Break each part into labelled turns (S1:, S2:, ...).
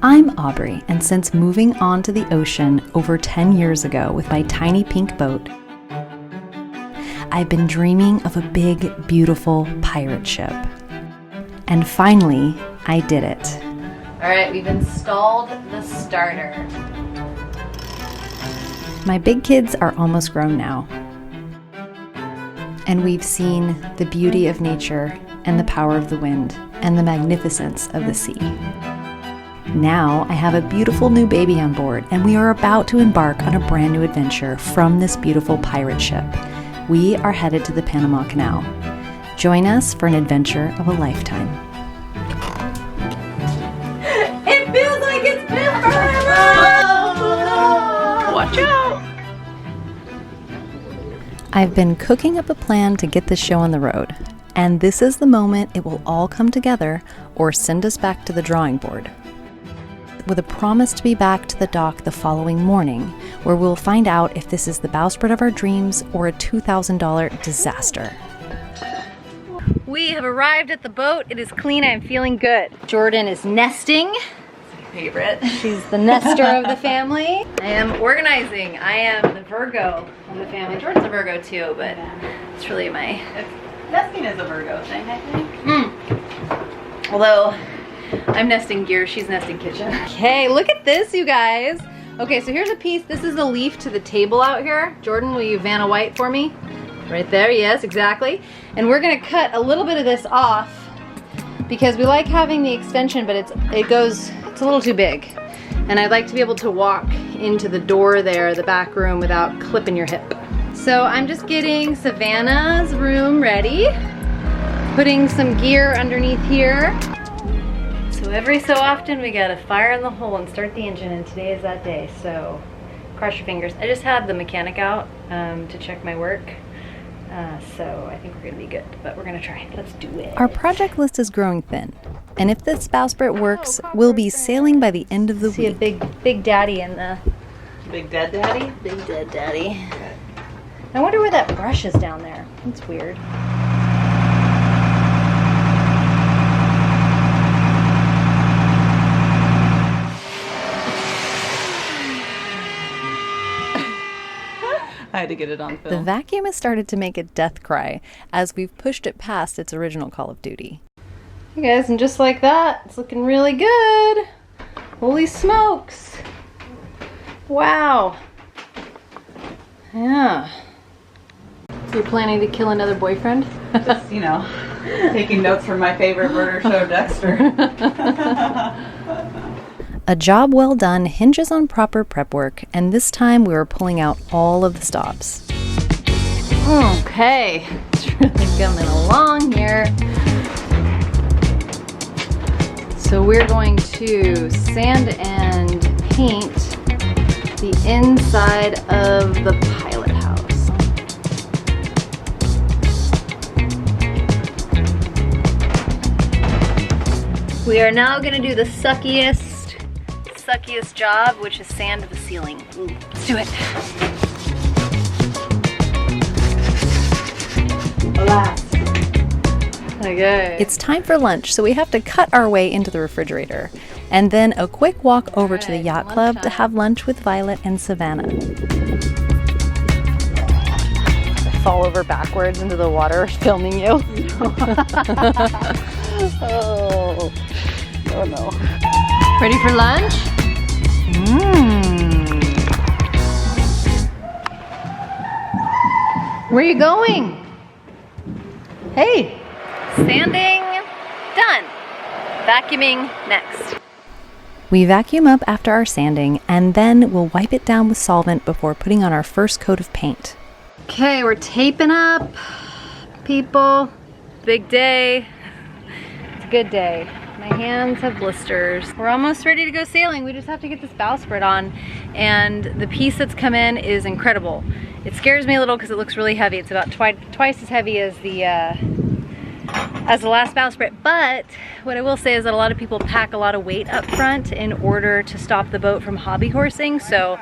S1: I'm Aubrey, and since moving on to the ocean over 10 years ago with my tiny pink boat, I've been dreaming of a big, beautiful pirate ship. And finally, I did it.
S2: All right, we've installed the starter.
S1: My big kids are almost grown now. And we've seen the beauty of nature and the power of the wind and the magnificence of the sea. Now I have a beautiful new baby on board, and we are about to embark on a brand new adventure from this beautiful pirate ship. We are headed to the Panama Canal. Join us for an adventure of a lifetime.
S2: It feels like it's been forever! Watch out!
S1: I've been cooking up a plan to get this show on the road, and this is the moment it will all come together or send us back to the drawing board. With a promise to be back to the dock the following morning, where we'll find out if this is the bowsprit of our dreams or a $2,000 disaster.
S2: We have arrived at the boat. It is clean. I'm feeling good. Jordan is nesting. Favorite. She's the nester of the family. I am organizing. I am the Virgo of the family. Jordan's a Virgo too, but it's really my...
S3: Nesting is a Virgo thing, I think.
S2: Although, I'm nesting gear, she's nesting kitchen. Okay, look at this, you guys. Okay, so here's a piece. This is the leaf to the table out here. Jordan, will you Vanna White for me? Right there, yes, exactly. And we're gonna cut a little bit of this off because we like having the extension, but it's a little too big. And I'd like to be able to walk into the door there, the back room, without clipping your hip. So I'm just getting Savannah's room ready, putting some gear underneath here. So every so often we gotta fire in the hole and start the engine, and today is that day, so cross your fingers. I just had the mechanic out to check my work, so I think we're gonna be good, but we're gonna try. Let's do it.
S1: Our project list is growing thin, and if this bowsprit works, we'll be sailing by the end of the
S2: See
S1: week.
S2: a big daddy in the...
S3: Big Dead Daddy?
S2: Big dead daddy. I wonder where that brush is down there. That's weird.
S3: I had to get it on film.
S1: The vacuum has started to make a death cry as we've pushed it past its original Call of Duty.
S2: Hey guys, and just like that, it's looking really good. Holy smokes. Wow. Yeah. So you're planning to kill another boyfriend?
S3: Just, you know, taking notes from my favorite murder show, Dexter.
S1: A job well done hinges on proper prep work, and this time we were pulling out all of the stops.
S2: Okay, it's really coming along here. So we're going to sand and paint the inside of the pilot house. We are now going to do the suckiest job, which is sand the ceiling. Ooh, let's do it. Okay.
S1: It's time for lunch, so we have to cut our way into the refrigerator, and then a quick walk over to the yacht club to have lunch with Violet and Savannah.
S2: I fall over backwards into the water filming you. Oh no. Ready for lunch? Where are you going? Hey. Sanding done. Vacuuming next.
S1: We vacuum up after our sanding, and then we'll wipe it down with solvent before putting on our first coat of paint.
S2: Okay, we're taping up, people. Big day. It's a good day. My hands have blisters. We're almost ready to go sailing. We just have to get this bowsprit on, and the piece that's come in is incredible. It scares me a little because it looks really heavy. It's about twice as heavy as the last bowsprit, but what I will say is that a lot of people pack a lot of weight up front in order to stop the boat from hobby horsing. So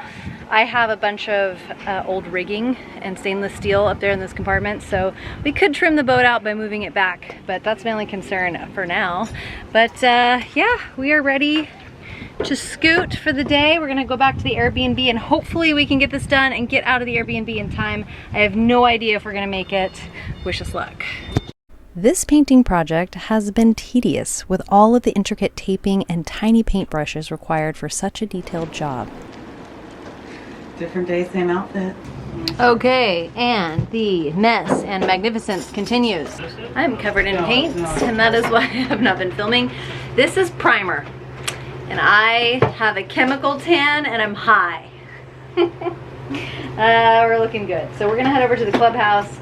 S2: I have a bunch of old rigging and stainless steel up there in this compartment, so we could trim the boat out by moving it back, but that's my only concern for now. But yeah, we are ready to scoot for the day. We're gonna go back to the Airbnb and hopefully we can get this done and get out of the Airbnb in time. I have no idea if we're gonna make it. Wish us luck.
S1: This painting project has been tedious with all of the intricate taping and tiny paintbrushes required for such a detailed job.
S3: Different day, same outfit.
S2: Okay, and the mess and magnificence continues. I'm covered in paint, and that is why I have not been filming. This is primer, and I have a chemical tan, and I'm high. We're looking good. So we're gonna head over to the clubhouse,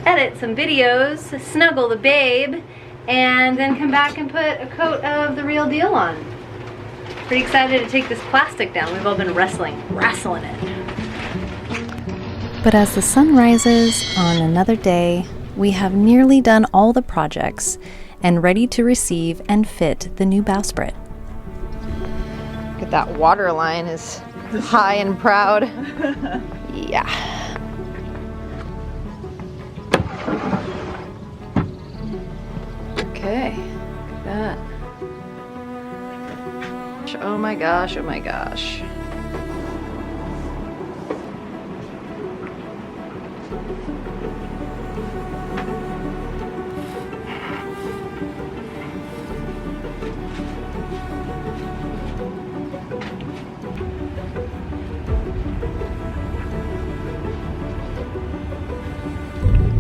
S2: edit some videos, snuggle the babe, and then come back and put a coat of the real deal on. Pretty excited to take this plastic down. We've all been wrestling it.
S1: But as the sun rises on another day, we have nearly done all the projects and ready to receive and fit the new bowsprit.
S2: Look at that water line is high and proud. Yeah. Okay, look at that. Oh my gosh, oh my gosh.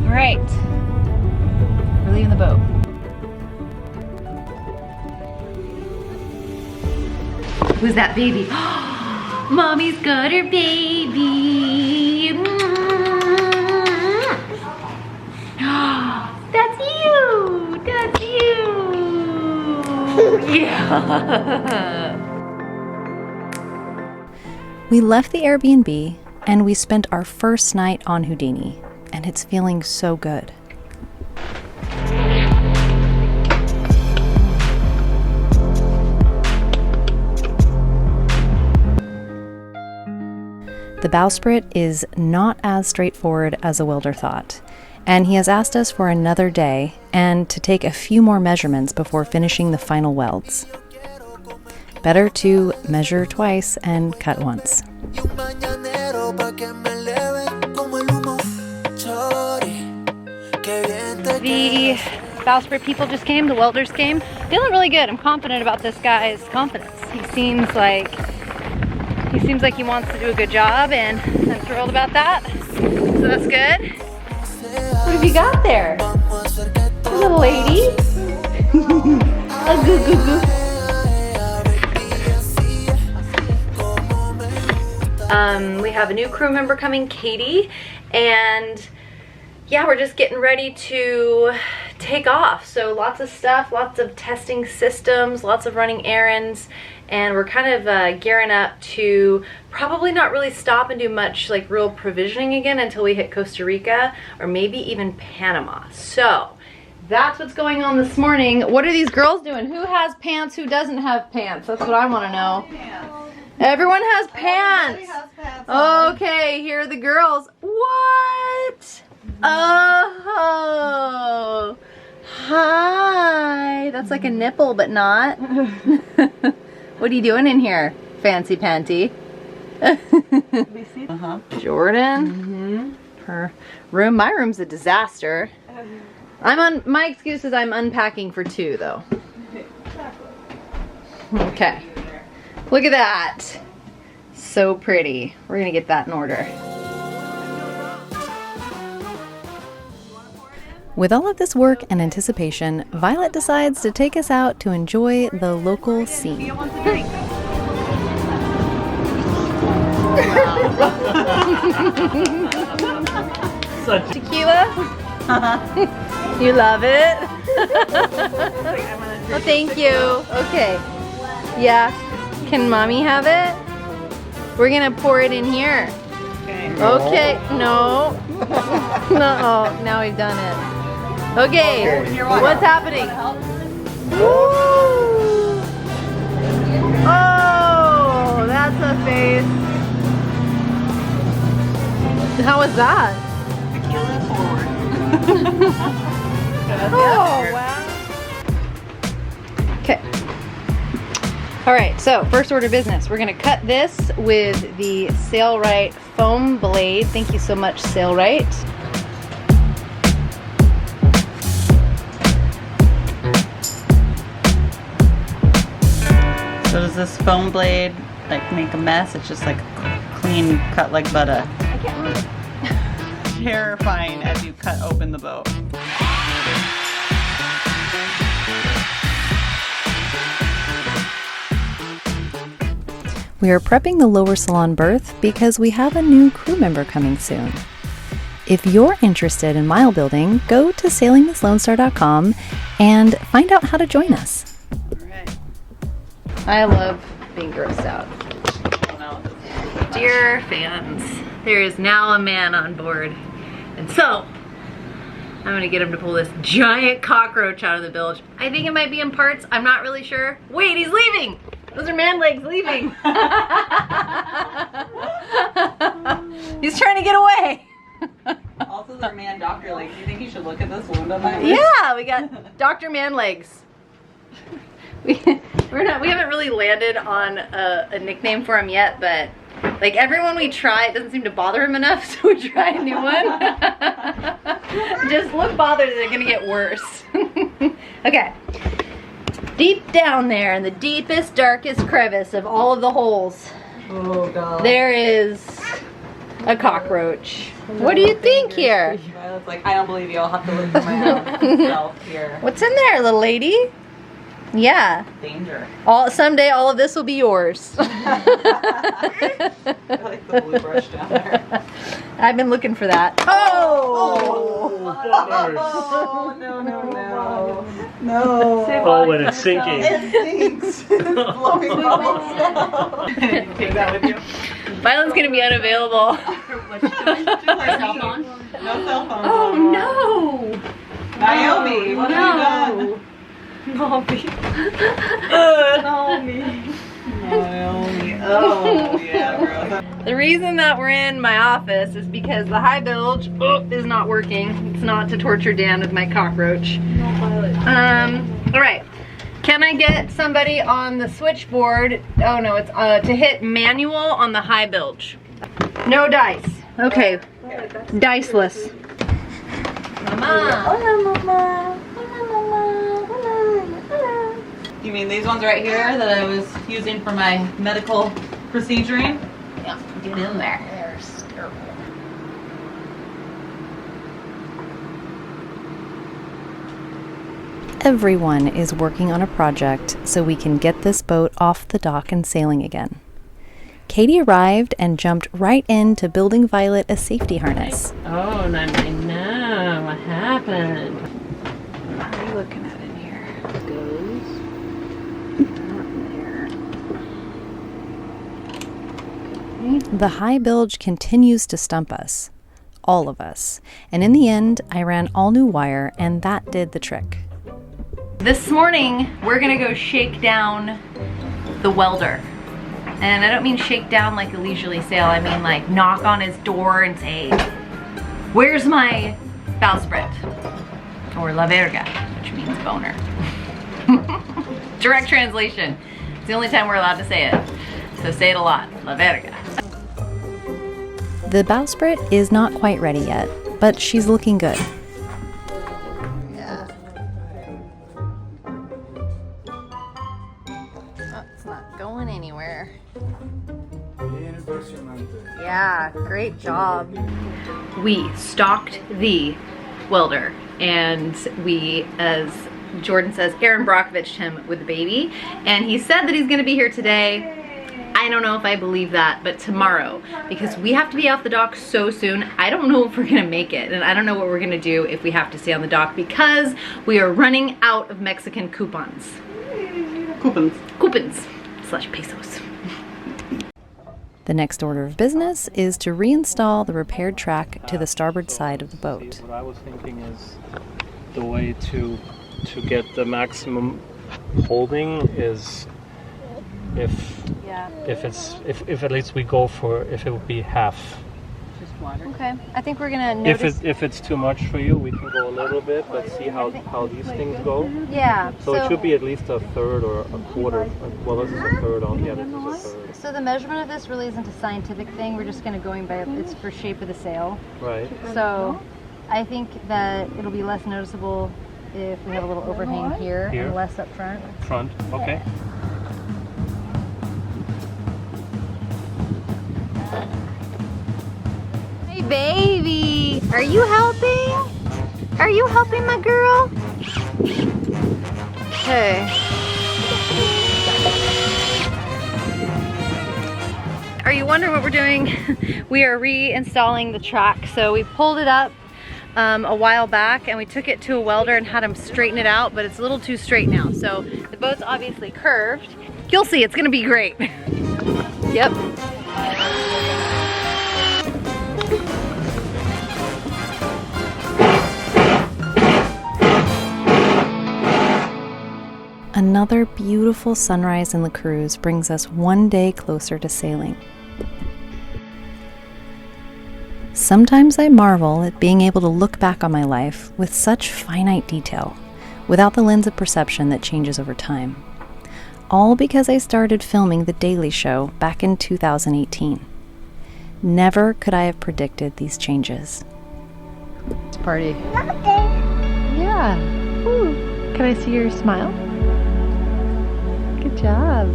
S2: All right, we're leaving the boat. Who's that baby? Mommy's got her baby. That's you. That's you. Yeah.
S1: We left the Airbnb and we spent our first night on Houdini, and it's feeling so good. The bowsprit is not as straightforward as a welder thought, and he has asked us for another day and to take a few more measurements before finishing the final welds. Better to measure twice and cut once.
S2: The bowsprit people just came, the welders came. Feeling really good. I'm confident about this guy's confidence. He seems like he wants to do a good job, and I'm thrilled about that. So that's good. What have you got there? A little lady? A goo goo goo. We have a new crew member coming, Katie, and yeah, we're just getting ready to take off. So lots of stuff, lots of testing systems, lots of running errands, and we're kind of gearing up to probably not really stop and do much like real provisioning again until we hit Costa Rica or maybe even Panama. So that's what's going on this morning. What are these girls doing? Who has pants? Who doesn't have pants? That's what I want to know. Everyone has pants. Okay, here are the girls. What? Oh, hi. That's like a nipple, but not. What are you doing in here, fancy panty? Jordan. Her room. My room's a disaster. My excuse is I'm unpacking for two, though. Okay. Look at that. So pretty. We're gonna get that in order.
S1: With all of this work and anticipation, Violet decides to take us out to enjoy the local scene.
S2: Tequila? You love it? Oh, thank you. Okay. Yeah. Can mommy have it? We're gonna pour it in here. Okay. No. No. Now we've done it. Okay. What's happening? Woo! Oh, that's a face. How was that?
S3: Tequila forward.
S2: Oh, wow. Okay. All right, so first order of business. We're gonna cut this with the Sailrite foam blade. Thank you so much, Sailrite.
S3: So does this foam blade like make a mess? It's just like clean cut like butter.
S2: I can't move.
S3: Terrifying as you cut open the boat.
S1: We are prepping the lower salon berth because we have a new crew member coming soon. If you're interested in mile building, go to sailingthislonestar.com and find out how to join us.
S3: Alright.
S2: I love being grossed out. Dear fans, there is now a man on board. And so, I'm gonna get him to pull this giant cockroach out of the bilge. I think it might be in parts, I'm not really sure. Wait, he's leaving! Those are man legs leaving. He's trying to get away.
S3: Also, they're man doctor legs. Do you think you should look at this wound on my leg?
S2: Yeah, we got Dr. Man Legs. We haven't really landed on a nickname for him yet, but like everyone we try, it doesn't seem to bother him enough, so we try a new one. Just look bothered, they're gonna get worse. Okay. Deep down there in the deepest, darkest crevice of all of the holes,
S3: Oh god.
S2: there is a cockroach. What do you think here?
S3: Violet's like, I don't believe you. I'll have to look for my own self here.
S2: What's in there, little lady? Yeah.
S3: Danger.
S2: Someday all of this will be yours.
S3: I like the blue brush down there.
S2: I've been looking for that. Oh!
S3: Oh, no, no, no. No.
S4: Oh, and it's sinking.
S3: It stinks. It's blowing bubbles down. Take that with you.
S2: Violet's gonna be unavailable.
S3: Cell phone? No cell phone.
S2: Oh no!
S3: Naomi, what have you done?
S2: Naomi.
S3: Naomi. Oh, yeah, bro.
S2: The reason that we're in my office is because the high bilge is not working. It's not to torture Dan with my cockroach. Alright. Can I get somebody on the switchboard? Oh no, it's to hit manual on the high bilge. No dice. Okay. Diceless. Mama. Hola, mama. Hola, mama. Hola. Hola.
S3: You mean these ones right here that I was using for my medical proceduring?
S2: Yeah, get in there. They're terrible.
S1: Everyone is working on a project so we can get this boat off the dock and sailing again. Katie arrived and jumped right into building Violet a safety harness.
S4: Oh, and I know what happened.
S2: What are you looking at in here?
S1: The high bilge continues to stump us, all of us, and in the end I ran all new wire and that did the trick.
S2: This morning, we're gonna go shake down the welder. And I don't mean shake down like a leisurely sail, I mean like knock on his door and say, where's my bowsprit? Or la verga, which means boner. Direct translation. It's the only time we're allowed to say it. So say it a lot, la verga.
S1: The bowsprit is not quite ready yet, but she's looking good.
S2: Yeah. Oh, it's not going anywhere. Yeah, great job. We stocked the welder and we, as Jordan says, Aaron Brockoviched him with the baby, and he said that he's gonna be here today. I don't know if I believe that, but tomorrow, because we have to be off the dock so soon. I don't know if we're gonna make it, and I don't know what we're gonna do if we have to stay on the dock because we are running out of Mexican coupons. Coupons / pesos.
S1: The next order of business is to reinstall the repaired track to the starboard side of the boat.
S4: What I was thinking is the way to get the maximum holding is if at least we go for, if it would be half
S3: water.
S2: Okay. I think we're gonna notice.
S4: If it's too much for you, we can go a little bit, but see how these things go.
S2: Yeah.
S4: So it should be at least a third or a quarter. Well, this is a third on. Yeah, this is a third.
S2: So the measurement of this really isn't a scientific thing. We're just kind of going by it's for shape of the sail.
S4: Right.
S2: So I think that it'll be less noticeable if we have a little overhang here. And less up front.
S4: Front. Okay.
S2: Hey baby, are you helping? Are you helping my girl? Okay. Are you wondering what we're doing? We are reinstalling the track. So we pulled it up a while back and we took it to a welder and had him straighten it out, but it's a little too straight now. So the boat's obviously curved. You'll see, it's gonna be great. Yep.
S1: Another beautiful sunrise in the cruise brings us one day closer to sailing. Sometimes I marvel at being able to look back on my life with such finite detail, without the lens of perception that changes over time. All because I started filming The Daily Show back in 2018. Never could I have predicted these changes.
S2: It's party. Yeah. Ooh. Can I see your smile? Good job.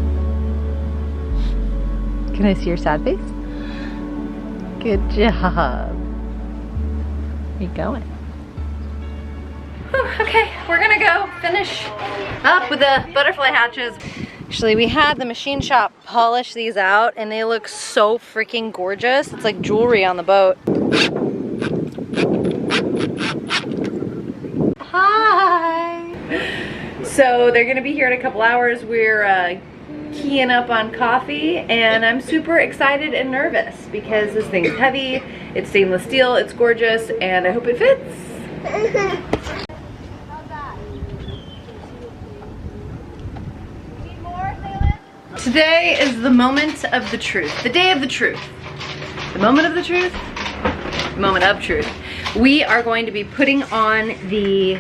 S2: Can I see your sad face? Good job. Where you going? Okay, we're gonna go finish up with the butterfly hatches. Actually, we had the machine shop polish these out and they look so freaking gorgeous. It's like jewelry on the boat. Hi! So they're gonna be here in a couple hours. We're keying up on coffee and I'm super excited and nervous because this thing's heavy, it's stainless steel, it's gorgeous, and I hope it fits. Today is the moment of the truth, the day of the truth. The moment of the truth, the moment of truth. We are going to be putting on the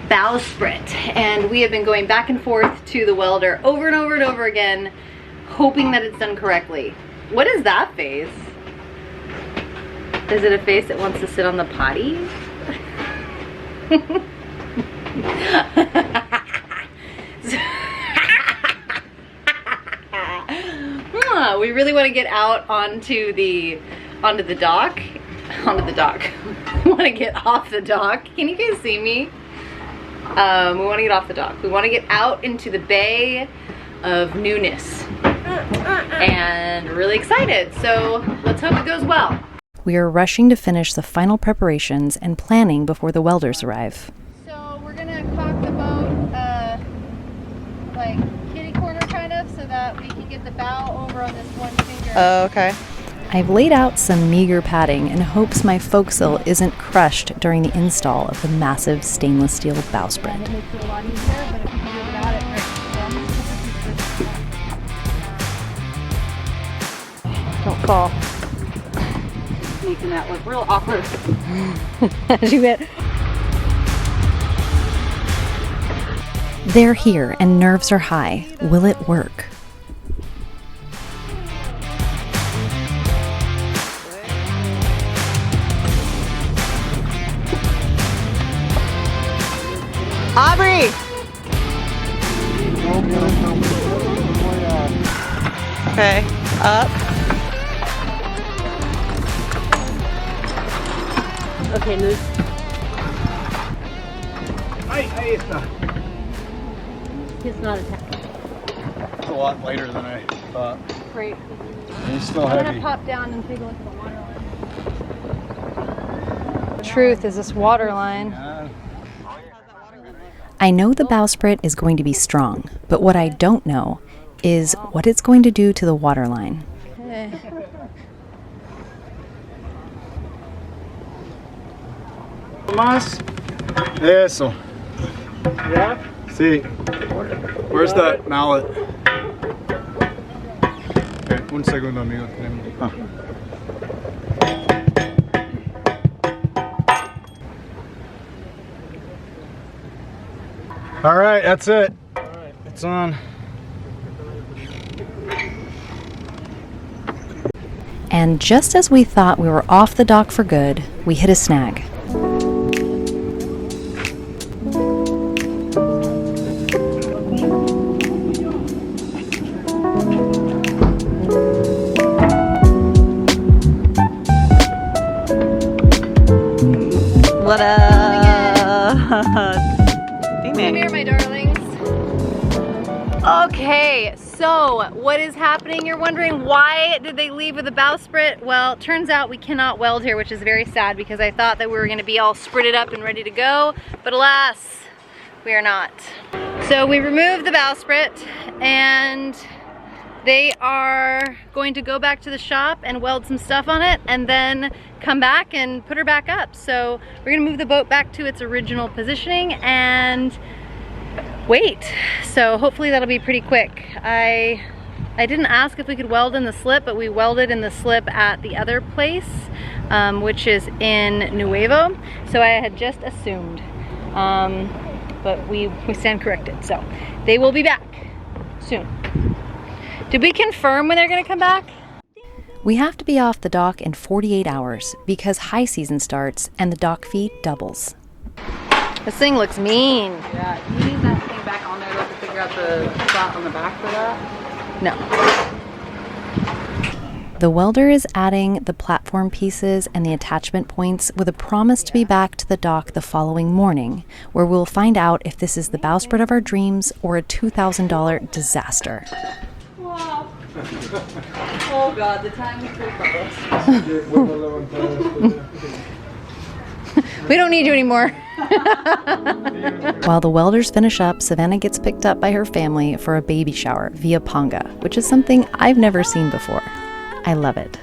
S2: bowsprit, and we have been going back and forth to the welder over and over and over again, hoping that it's done correctly. What is that face? Is it a face that wants to sit on the potty? We really want to get out onto the dock. Onto the dock. We want to get off the dock. Can you guys see me? We want to get off the dock. We want to get out into the bay of newness. And really excited. So let's hope it goes well.
S1: We are rushing to finish the final preparations and planning before the welders arrive.
S2: So we're gonna caulk the boat like kitty corner kind of, so that we can get the bow over on this one finger.
S3: Oh, okay.
S1: I've laid out some meager padding in hopes my forecastle isn't crushed during the install of the massive stainless steel bowsprit.
S2: It makes it a lot easier, but if you do it without it, don't fall.
S3: Making that look real awkward.
S2: As you went.
S1: They're here and nerves are high. Will it work?
S3: Aubrey! Okay, up.
S2: Okay, move.
S5: Ahí está.
S2: It's not attached.
S5: It's a lot lighter than I thought.
S2: Great.
S5: And it's still
S2: I'm
S5: heavy.
S2: gonna pop down and take a look at the water line. Truth is this water line.
S5: Yeah.
S1: I know the bowsprit is going to be strong, but what I don't know is what it's going to do to the water line.
S2: Okay.
S5: Más. Eso.
S4: Yeah?
S5: Sí. Where's that mallet? Okay, un segundo, amigo. All right, that's it.
S4: All right.
S5: It's on.
S1: And just as we thought we were off the dock for good, we hit a snag.
S3: What
S2: Come here, my darlings. Okay, so what is happening? You're wondering why did they leave with the bowsprit? Well, it turns out we cannot weld here, which is very sad because I thought that we were gonna be all spritted up and ready to go, but alas, we are not. So we removed the bowsprit and they are going to go back to the shop and weld some stuff on it and then come back and put her back up. So we're gonna move the boat back to its original positioning and wait. So hopefully that'll be pretty quick. I didn't ask if we could weld in the slip, but we welded in the slip at the other place, which is in Nuevo. So I had just assumed, but we stand corrected. So they will be back soon. Did we confirm when they're gonna come back?
S1: We have to be off the dock in 48 hours because high season starts and the dock fee doubles.
S2: This thing looks mean.
S3: Yeah, you need that thing back on there though to figure out the slot on the back for that.
S2: No.
S1: The welder is adding the platform pieces and the attachment points with a promise to be back to the dock the following morning, where we'll find out if this is the bowsprit of our dreams or a $2,000 disaster.
S3: Wow. Oh God, the time we spoke about this.
S2: We don't need you anymore.
S1: While the welders finish up, Savannah gets picked up by her family for a baby shower via Ponga, which is something I've never seen before. I love it.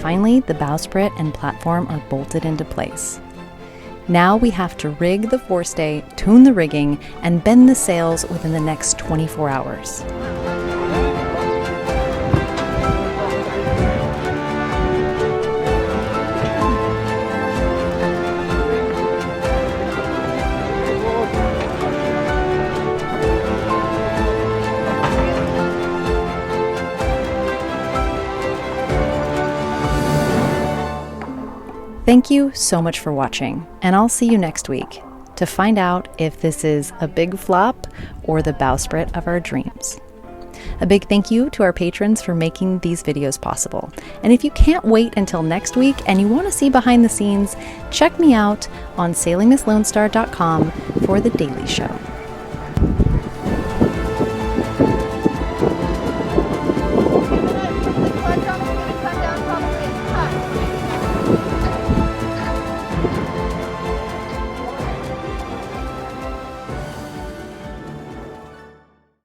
S1: Finally, the bowsprit and platform are bolted into place. Now we have to rig the forestay, tune the rigging, and bend the sails within the next 24 hours. Thank you so much for watching, and I'll see you next week to find out if this is a big flop or the bowsprit of our dreams. A big thank you to our patrons for making these videos possible. And if you can't wait until next week and you want to see behind the scenes, check me out on sailingmisslone star.com for The Daily Show.